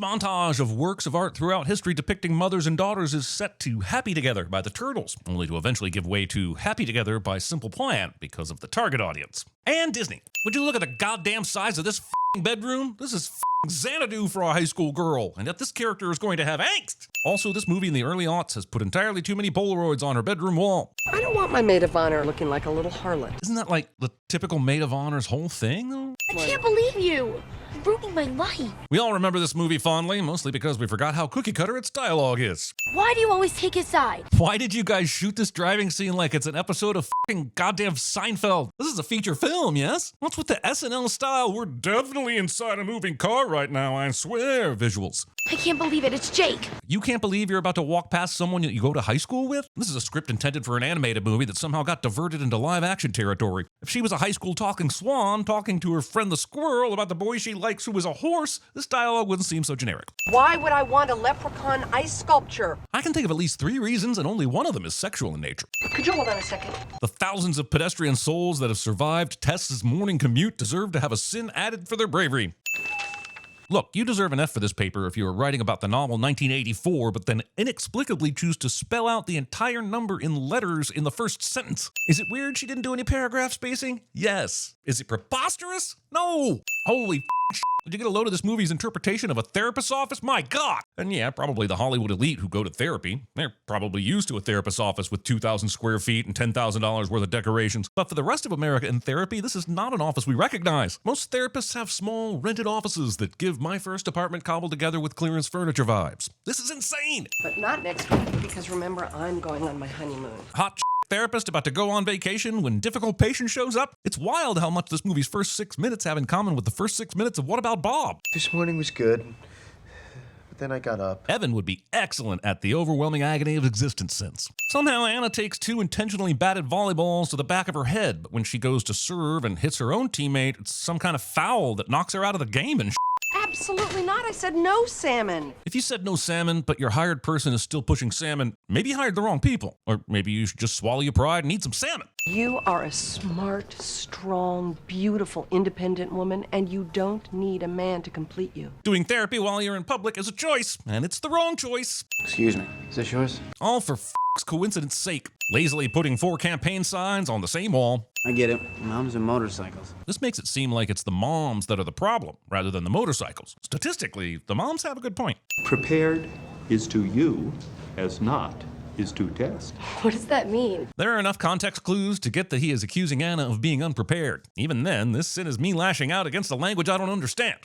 montage of works of art throughout history depicting mothers and daughters is set to Happy Together by the Turtles, only to eventually give way to Happy Together by Simple Plan because of the target audience. And Disney. Would you look at the goddamn size of this f***ing bedroom? This is f***ing Xanadu for a high school girl, and yet this character is going to have angst. Also, this movie in the early aughts has put entirely too many Polaroids on her bedroom wall. I don't want my maid of honor looking like a little harlot. Isn't that like the typical maid of honor's whole thing, though? I can't believe you! You're ruining my life. We all remember this movie fondly, mostly because we forgot how cookie-cutter its dialogue is. Why do you always take his side? Why did you guys shoot this driving scene like it's an episode of f***ing goddamn Seinfeld? This is a feature film, yes? What's with the SNL style, we're definitely inside a moving car right now, I swear, visuals? I can't believe it, it's Jake. You can't believe you're about to walk past someone that you go to high school with? This is a script intended for an animated movie that somehow got diverted into live-action territory. If she was a high school talking swan talking to her friend the squirrel about the boy she likes who is a horse, this dialogue wouldn't seem so generic. Why would I want a leprechaun ice sculpture? I can think of at least 3 reasons, and only one of them is sexual in nature. Could you hold on a second? The thousands of pedestrian souls that have survived Tess's morning commute deserve to have a sin added for their bravery. Look, you deserve an F for this paper if you were writing about the novel 1984, but then inexplicably choose to spell out the entire number in letters in the first sentence. Is it weird she didn't do any paragraph spacing? Yes. Is it preposterous? No. Holy shit. Did you get a load of this movie's interpretation of a therapist's office? My God! And yeah, probably the Hollywood elite who go to therapy. They're probably used to a therapist's office with 2,000 square feet and $10,000 worth of decorations. But for the rest of America in therapy, this is not an office we recognize. Most therapists have small, rented offices that give my first apartment cobbled together with clearance furniture vibes. This is insane! But not next week, because remember, I'm going on my honeymoon. Hot therapist about to go on vacation when difficult patient shows up? It's wild how much this movie's first 6 minutes have in common with the first 6 minutes of What About Bob? This morning was good, but then I got up. Evan would be excellent at the overwhelming agony of existence since. Somehow Anna takes 2 intentionally batted volleyballs to the back of her head, but when she goes to serve and hits her own teammate, it's some kind of foul that knocks her out of the game and Absolutely not. I said no salmon. If you said no salmon, but your hired person is still pushing salmon, maybe you hired the wrong people. Or maybe you should just swallow your pride and eat some salmon. You are a smart, strong, beautiful, independent woman, and you don't need a man to complete you. Doing therapy while you're in public is a choice, and it's the wrong choice. Excuse me, is this yours? All for coincidence sake. Lazily putting 4 campaign signs on the same wall. I get it. Moms and motorcycles. This makes it seem like it's the moms that are the problem, rather than the motorcycles. Statistically, the moms have a good point. Prepared is to you as not is to test. What does that mean? There are enough context clues to get that he is accusing Anna of being unprepared. Even then, this sin is me lashing out against a language I don't understand.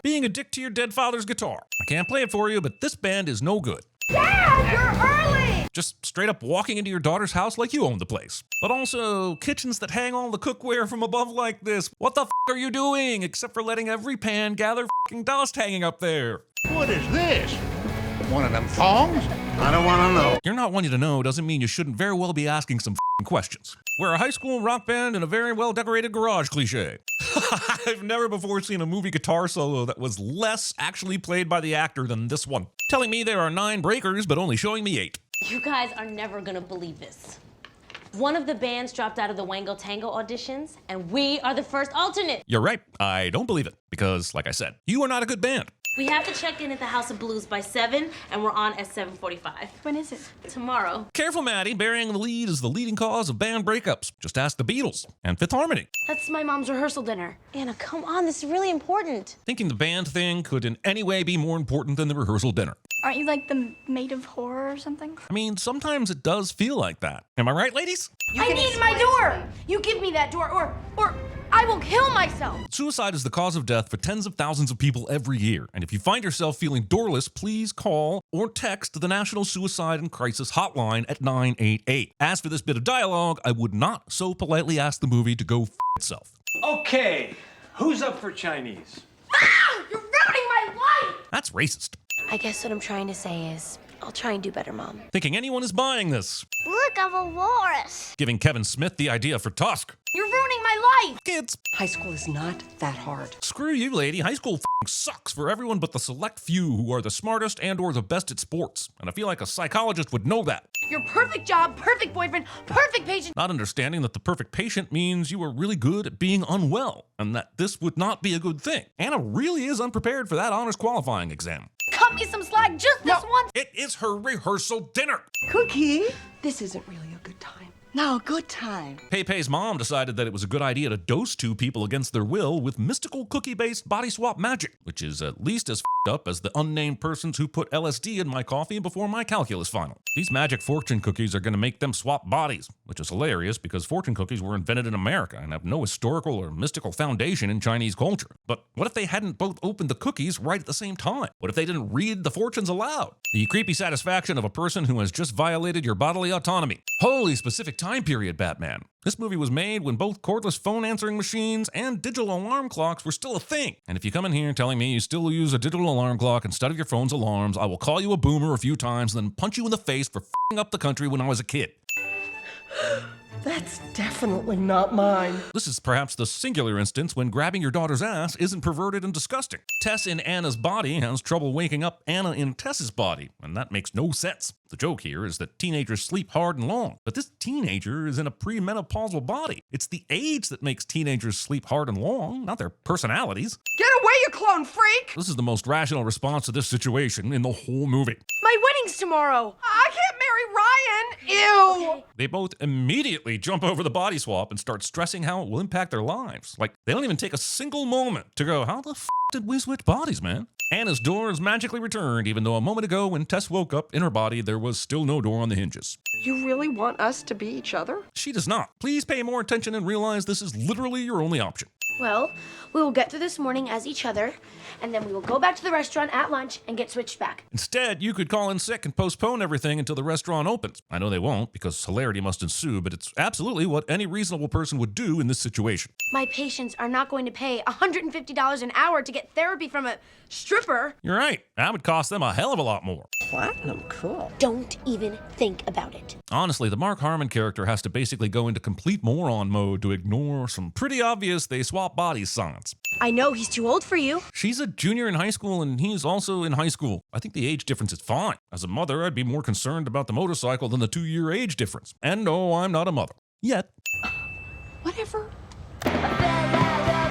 Being a dick to your dead father's guitar. I can't play it for you, but this band is no good. Dad, you're early! Just straight up walking into your daughter's house like you own the place. But also, kitchens that hang all the cookware from above like this. What the f*** are you doing? Except for letting every pan gather f***ing dust hanging up there. What is this? One of them thongs? I don't want to know. You're not wanting to know doesn't mean you shouldn't very well be asking some f***ing questions. We're a high school rock band in a very well-decorated garage cliche. I've never before seen a movie guitar solo that was less actually played by the actor than this one. Telling me there are 9 breakers, but only showing me 8. You guys are never gonna believe this. One of the bands dropped out of the Wango Tango auditions, and we are the first alternate. You're right. I don't believe it. Because, like I said, you are not a good band. We have to check in at the House of Blues by 7, and we're on at 7:45. When is it? Tomorrow. Careful, Maddie. Burying the lead is the leading cause of band breakups. Just ask the Beatles and Fifth Harmony. That's my mom's rehearsal dinner. Anna, come on, this is really important. Thinking the band thing could in any way be more important than the rehearsal dinner. Aren't you like the maid of horror or something? I mean, sometimes it does feel like that. Am I right, ladies? I need my door! You give me that door, or I will kill myself! Suicide is the cause of death for tens of thousands of people every year. And if you find yourself feeling doorless, please call or text the National Suicide and Crisis Hotline at 988. As for this bit of dialogue, I would not so politely ask the movie to go f itself. Okay, who's up for Chinese? Ah! You're ruining my life! That's racist. I guess what I'm trying to say is, I'll try and do better, Mom. Thinking anyone is buying this. Look, I'm a walrus. Giving Kevin Smith the idea for Tusk. You're ruining my life. Kids. High school is not that hard. Screw you, lady. High school sucks for everyone but the select few who are the smartest and or the best at sports. And I feel like a psychologist would know that. Your perfect job, perfect boyfriend, perfect patient. Not understanding that the perfect patient means you are really good at being unwell, and that this would not be a good thing. Anna really is unprepared for that honors qualifying exam. Cut me some slack just this once. It is her rehearsal dinner. Cookie, this isn't really a good time. No, good time. Pei-Pei's mom decided that it was a good idea to dose two people against their will with mystical cookie-based body swap magic, which is at least as up as the unnamed persons who put LSD in my coffee before my calculus final. These magic fortune cookies are going to make them swap bodies, which is hilarious because fortune cookies were invented in America and have no historical or mystical foundation in Chinese culture. But what if they hadn't both opened the cookies right at the same time? What if they didn't read the fortunes aloud? The creepy satisfaction of a person who has just violated your bodily autonomy. Holy specific time period, Batman. This movie was made when both cordless phone answering machines and digital alarm clocks were still a thing. And if you come in here telling me you still use a digital alarm clock instead of your phone's alarms, I will call you a boomer a few times and then punch you in the face for f***ing up the country when I was a kid. That's definitely not mine. This is perhaps the singular instance when grabbing your daughter's ass isn't perverted and disgusting. Tess in Anna's body has trouble waking up Anna in Tess's body, and that makes no sense. The joke here is that teenagers sleep hard and long, but this teenager is in a premenopausal body. It's the age that makes teenagers sleep hard and long, not their personalities. Get away, you clone freak! This is the most rational response to this situation in the whole movie. My wedding's tomorrow. I can't marry Ryan! Ew! Okay. They both immediately jump over the body swap and start stressing how it will impact their lives. Like, they don't even take a single moment to go, how the f*** did we switch bodies, man? Anna's door is magically returned, even though a moment ago when Tess woke up in her body, there was still no door on the hinges. You really want us to be each other? She does not. Please pay more attention and realize this is literally your only option. Well, we will get through this morning as each other, and then we will go back to the restaurant at lunch and get switched back. Instead, you could call in sick and postpone everything until the restaurant opens. I know they won't, because hilarity must ensue, but it's absolutely what any reasonable person would do in this situation. My patients are not going to pay $150 an hour to get therapy from a stripper. You're right. That would cost them a hell of a lot more. Platinum, cool. Don't even think about it. Honestly, the Mark Harmon character has to basically go into complete moron mode to ignore some pretty obvious they swap bodies signs. I know he's too old for you. She's a junior in high school and he's also in high school. I think the age difference is fine. As a mother, I'd be more concerned about the motorcycle than the 2-year age difference. And no, I'm not a mother. Yet. Whatever.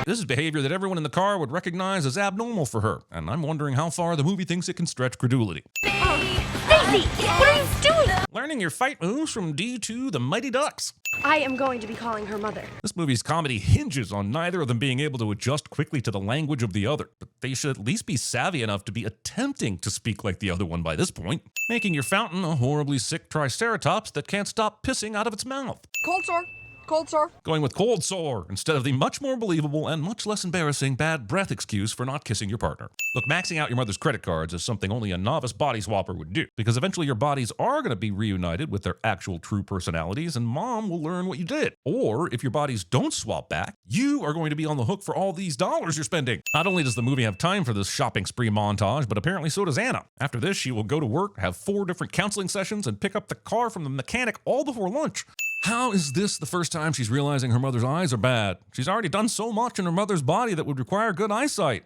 This is behavior that everyone in the car would recognize as abnormal for her, and I'm wondering how far the movie thinks it can stretch credulity. Daisy, what are you doing? Learning your fight moves from D2 the Mighty Ducks. I am going to be calling her mother. This movie's comedy hinges on neither of them being able to adjust quickly to the language of the other, but they should at least be savvy enough to be attempting to speak like the other one by this point, making your fountain a horribly sick triceratops that can't stop pissing out of its mouth. Cold sore. Cold sore. Going with cold sore instead of the much more believable and much less embarrassing bad breath excuse for not kissing your partner. Look, maxing out your mother's credit cards is something only a novice body swapper would do, because eventually your bodies are going to be reunited with their actual true personalities and mom will learn what you did. Or if your bodies don't swap back, you are going to be on the hook for all these dollars you're spending. Not only does the movie have time for this shopping spree montage, but apparently so does Anna. After this, she will go to work, have 4 different counseling sessions, and pick up the car from the mechanic all before lunch. How is this the first time she's realizing her mother's eyes are bad? She's already done so much in her mother's body that would require good eyesight.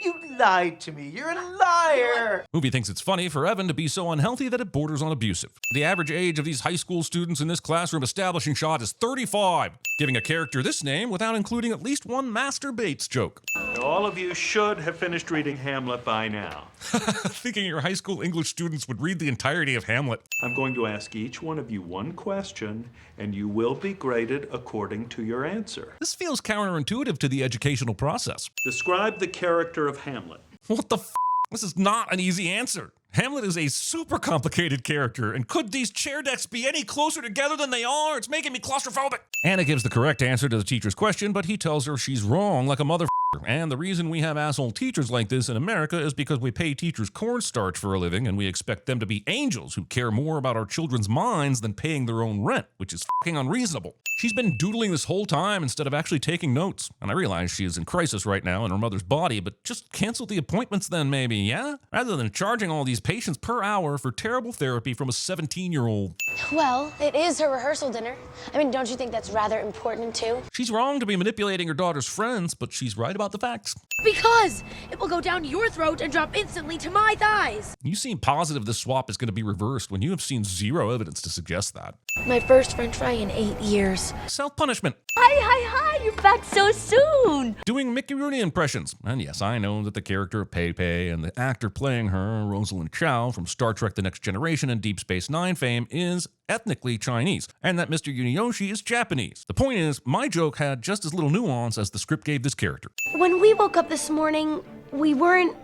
You lied to me. You're a liar. Movie thinks it's funny for Evan to be so unhealthy that it borders on abusive. The average age of these high school students in this classroom establishing shot is 35, giving a character this name without including at least one masturbates joke. All of you should have finished reading Hamlet by now. Thinking your high school English students would read the entirety of Hamlet. I'm going to ask each one of you one question, and you will be graded according to your answer. This feels counterintuitive to the educational process. Describe the character of Hamlet. What the f***? This is not an easy answer. Hamlet is a super complicated character, and could these chair decks be any closer together than they are? It's making me claustrophobic. Anna gives the correct answer to the teacher's question, but he tells her she's wrong like a mother And the reason we have asshole teachers like this in America is because we pay teachers cornstarch for a living and we expect them to be angels who care more about our children's minds than paying their own rent, which is fucking unreasonable. She's been doodling this whole time instead of actually taking notes. And I realize she is in crisis right now in her mother's body, but just cancel the appointments then maybe, yeah? Rather than charging all these patients per hour for terrible therapy from a 17-year-old. Well, it is her rehearsal dinner. I mean, don't you think that's rather important too? She's wrong to be manipulating her daughter's friends, but she's right about the facts. Because it will go down your throat and drop instantly to my thighs. You seem positive this swap is going to be reversed when you have seen zero evidence to suggest that. My first French fry in 8 years. Self-punishment. Hi, you're back so soon. Doing Mickey Rooney impressions. And yes, I know that the character of Pepe and the actor playing her, Rosalind Chow, from Star Trek The Next Generation and Deep Space Nine fame, is ethnically Chinese, and that Mr. Yuniyoshi is Japanese. The point is, my joke had just as little nuance as the script gave this character. When we woke up this morning, we weren't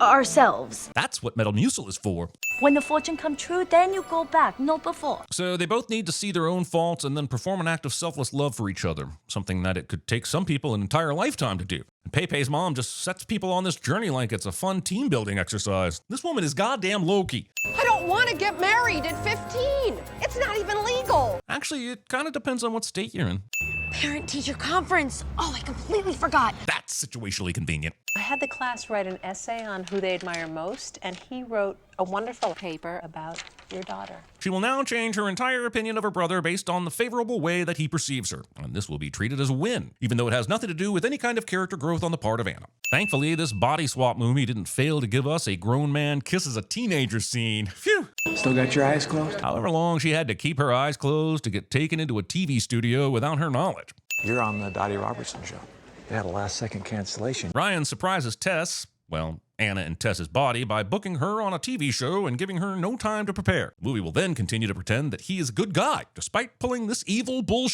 ourselves. That's what Metamucil is for. When the fortune come true, then you go back, not before. So they both need to see their own faults and then perform an act of selfless love for each other, something that it could take some people an entire lifetime to do. And Pepe's mom just sets people on this journey like it's a fun team building exercise. This woman is goddamn low-key. I don't want to get married at 15. It's not even legal. Actually, it kind of depends on what state you're in. Parent-teacher conference. Oh, I completely forgot. That's situationally convenient. I had the class write an essay on who they admire most, and he wrote a wonderful paper about your daughter. She will now change her entire opinion of her brother based on the favorable way that he perceives her, and this will be treated as a win, even though it has nothing to do with any kind of character growth on the part of Anna. Thankfully, this body swap movie didn't fail to give us a grown man kisses a teenager scene. Phew! Still got your eyes closed? However long she had to keep her eyes closed to get taken into a TV studio without her knowledge. You're on the Dottie Robertson show. They had a last-second cancellation. Ryan surprises Tess, well, Anna in Tess's body, by booking her on a TV show and giving her no time to prepare. The movie will then continue to pretend that he is a good guy, despite pulling this evil bullshit.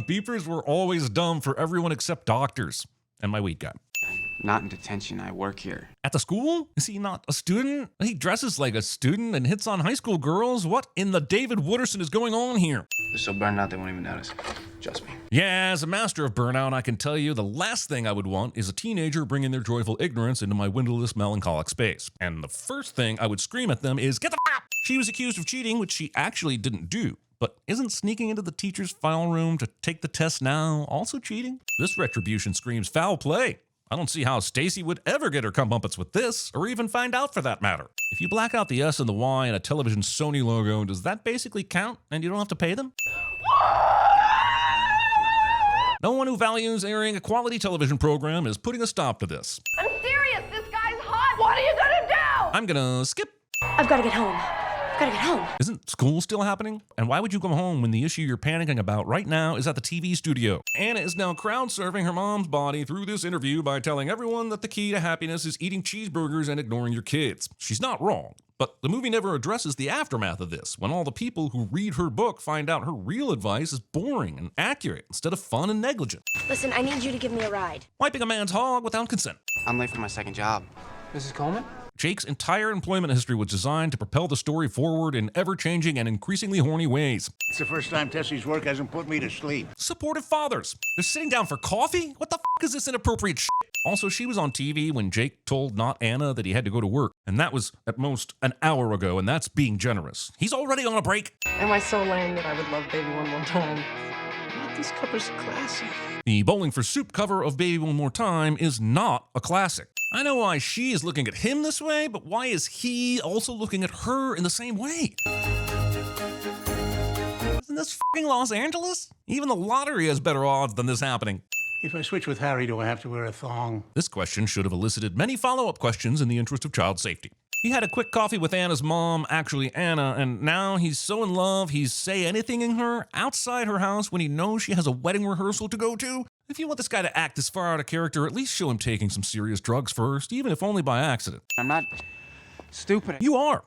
Beepers were always dumb for everyone except doctors. And my weed guy. Not in detention, I work here. At the school? Is he not a student? He dresses like a student and hits on high school girls? What in the David Wooderson is going on here? They're so burned out they won't even notice. Just me. Yeah, as a master of burnout, I can tell you the last thing I would want is a teenager bringing their joyful ignorance into my windowless, melancholic space. And the first thing I would scream at them is, get the f***! She was accused of cheating, which she actually didn't do. But isn't sneaking into the teacher's file room to take the test now also cheating? This retribution screams foul play. I don't see how Stacy would ever get her comeuppance with this, or even find out for that matter. If you black out the S and the Y in a television Sony logo, does that basically count and you don't have to pay them? No one who values airing a quality television program is putting a stop to this. I'm serious. This guy's hot. What are you gonna do? I'm gonna skip. I've got to get home. Gotta get home. Isn't school still happening? And why would you come home when the issue you're panicking about right now is at the TV studio? Anna is now crowd surfing her mom's body through this interview by telling everyone that the key to happiness is eating cheeseburgers and ignoring your kids. She's not wrong. But the movie never addresses the aftermath of this, when all the people who read her book find out her real advice is boring and accurate instead of fun and negligent. Listen, I need you to give me a ride. Wiping a man's hog without consent. I'm late for my second job. Mrs. Coleman? Jake's entire employment history was designed to propel the story forward in ever-changing and increasingly horny ways. It's the first time Tessie's work hasn't put me to sleep. Supportive fathers. They're sitting down for coffee? What the f*** is this inappropriate shit? Also, she was on TV when Jake told not Anna that he had to go to work, and that was at most an hour ago, and that's being generous. He's already on a break. Am I so lame that I would love Baby One More Time? This cover's classy. The Bowling for Soup cover of Baby One More Time is not a classic. I know why she is looking at him this way, but why is he also looking at her in the same way? Isn't this f***ing Los Angeles? Even the lottery has better odds than this happening. If I switch with Harry, do I have to wear a thong? This question should have elicited many follow-up questions in the interest of child safety. He had a quick coffee with Anna's mom, actually Anna, and now he's so in love he's say anything-ing her outside her house when he knows she has a wedding rehearsal to go to. If you want this guy to act this far out of character, at least show him taking some serious drugs first, even if only by accident. I'm not stupid. You are.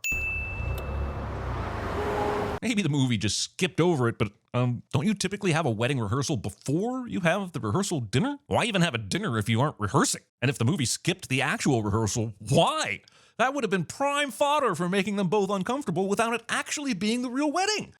Maybe the movie just skipped over it, but don't you typically have a wedding rehearsal before you have the rehearsal dinner? Why even have a dinner if you aren't rehearsing? And if the movie skipped the actual rehearsal, why? That would have been prime fodder for making them both uncomfortable without it actually being the real wedding.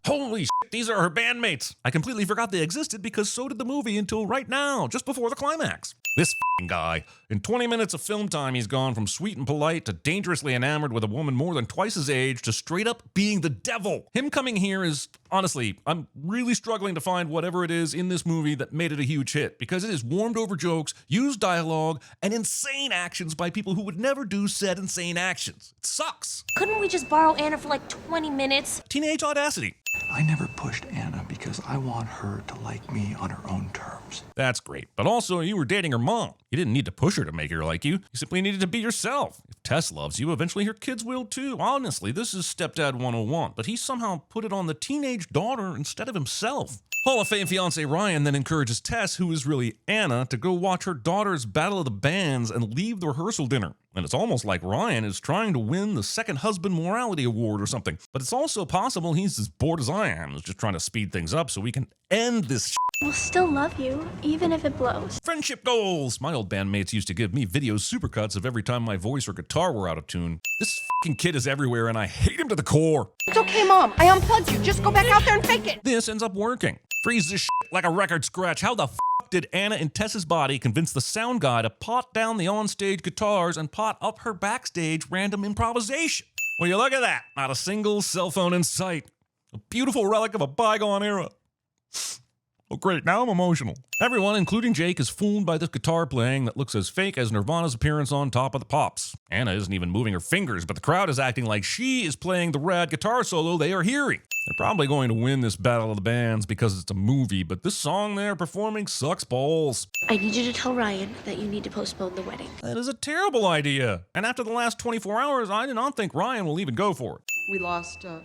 Holy shit, these are her bandmates. I completely forgot they existed because so did the movie until right now, just before the climax. This f***ing guy. In 20 minutes of film time, he's gone from sweet and polite to dangerously enamored with a woman more than twice his age to straight up being the devil. Him coming here is, honestly, I'm really struggling to find whatever it is in this movie that made it a huge hit, because it is warmed over jokes, used dialogue, and insane actions by people who would never do said insane actions. It sucks. Couldn't we just borrow Anna for like 20 minutes? Teenage audacity. I never pushed Anna because I want her to like me on her own terms. That's great. But also, you were dating her mom. You didn't need to push her to make her like you. You simply needed to be yourself. If Tess loves you, eventually her kids will too. Honestly, this is Stepdad 101. But he somehow put it on the teenage daughter instead of himself. Hall of Fame fiance Ryan then encourages Tess, who is really Anna, to go watch her daughter's Battle of the Bands and leave the rehearsal dinner. And it's almost like Ryan is trying to win the Second Husband Morality Award or something. But it's also possible he's as bored as I am, just trying to speed things up so we can end this shit. We'll still love you, even if it blows. Friendship goals! My old bandmates used to give me video supercuts of every time my voice or guitar were out of tune. This fucking kid is everywhere and I hate him to the core. It's okay, Mom. I unplugged you. Just go back out there and fake it. This ends up working. Freeze this shit like a record scratch. How the did Anna in Tess's body convince the sound guy to pot down the onstage guitars and pot up her backstage random improvisation? Well, you look at that. Not a single cell phone in sight. A beautiful relic of a bygone era. Oh, great. Now I'm emotional. Everyone, including Jake, is fooled by this guitar playing that looks as fake as Nirvana's appearance on Top of the Pops. Anna isn't even moving her fingers, but the crowd is acting like she is playing the rad guitar solo they are hearing. They're probably going to win this Battle of the Bands because it's a movie, but this song they're performing sucks balls. I need you to tell Ryan that you need to postpone the wedding. That is a terrible idea. And after the last 24 hours, I do not think Ryan will even go for it. We lost a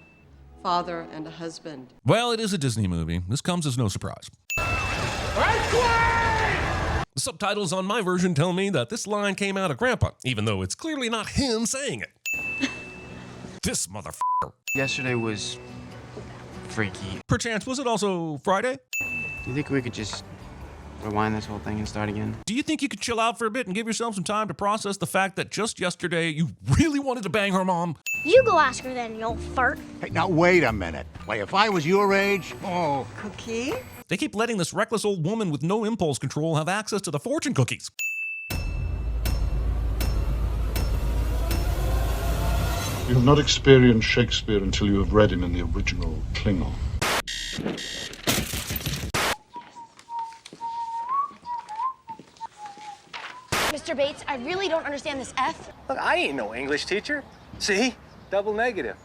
father and a husband. Well, it is a Disney movie. This comes as no surprise. The subtitles on my version tell me that this line came out of Grandpa, even though it's clearly not him saying it. This motherfucker. Yesterday was freaky. Perchance, was it also Friday? Do you think we could just rewind this whole thing and start again? Do you think you could chill out for a bit and give yourself some time to process the fact that just yesterday you really wanted to bang her mom? You go ask her then, you old fart. Hey, now wait a minute. Wait, if I was your age, Cookie? They keep letting this reckless old woman with no impulse control have access to the fortune cookies. You have not experienced Shakespeare until you have read him in the original Klingon. Mr. Bates, I really don't understand this F. Look, I ain't no English teacher. See? Double negative.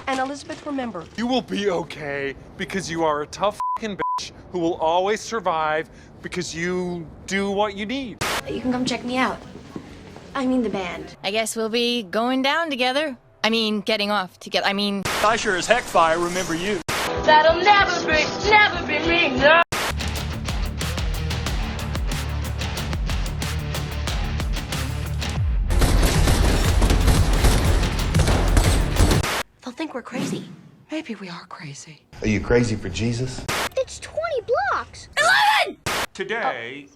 And Elizabeth, remember. You will be okay because you are a tough f***ing bitch who will always survive because you do what you need. You can come check me out. I mean the band. I guess we'll be going down together. I mean, getting off together. I sure as heck fire remember you. That'll never be me, no. They'll think we're crazy. Maybe we are crazy. Are you crazy for Jesus? It's 20 blocks. 11! Today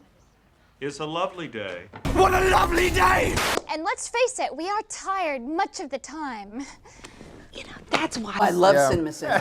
is a lovely day. what a lovely day! And let's face it, we are tired much of the time. You know, that's why I love CinemaSins.